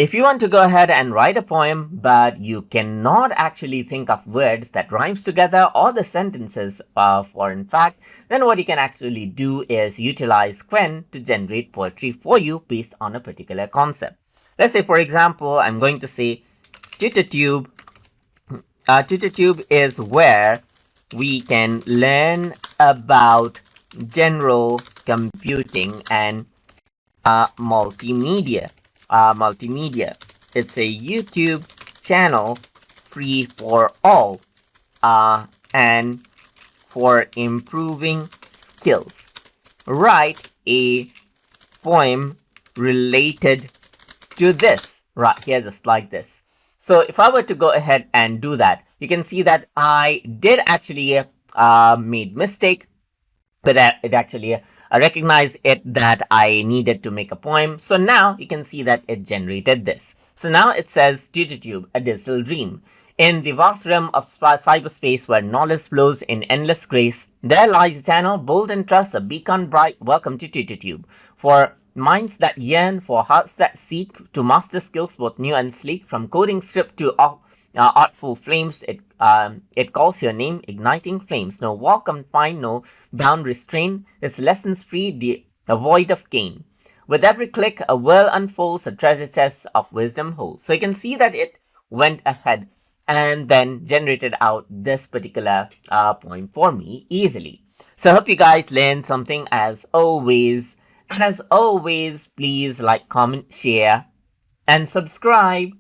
If you want to go ahead and write a poem, but you cannot actually think of words that rhymes together or the sentences for in fact, then what you can actually do is utilize Qwen to generate poetry for you based on a particular concept. Let's say, for example, I'm going to say TutorTube. TutorTube is where we can learn about general computing and multimedia. It's a YouTube channel free for all and for improving skills. Write a poem related to this. Right, here, just like this. So if I were to go ahead and do that, you can see that I did actually made mistake, but it actually recognized it that I needed to make a poem. So now you can see that it generated this. So now it says TutorTube, a digital dream. In the vast realm of cyberspace where knowledge flows in endless grace, there lies a channel bold and trust, a beacon bright. Welcome to TutorTube. For minds that yearn, for hearts that seek to master skills both new and sleek, from coding script to artful flames, it calls your name, igniting flames. No wall confined, no bound restraint. Its lessons free, the void of gain. With every click, a world unfolds, a treasure chest of wisdom holds. So you can see that it went ahead and then generated out this particular poem for me easily. So I hope you guys learned something as always. And as always, please like, comment, share, and subscribe.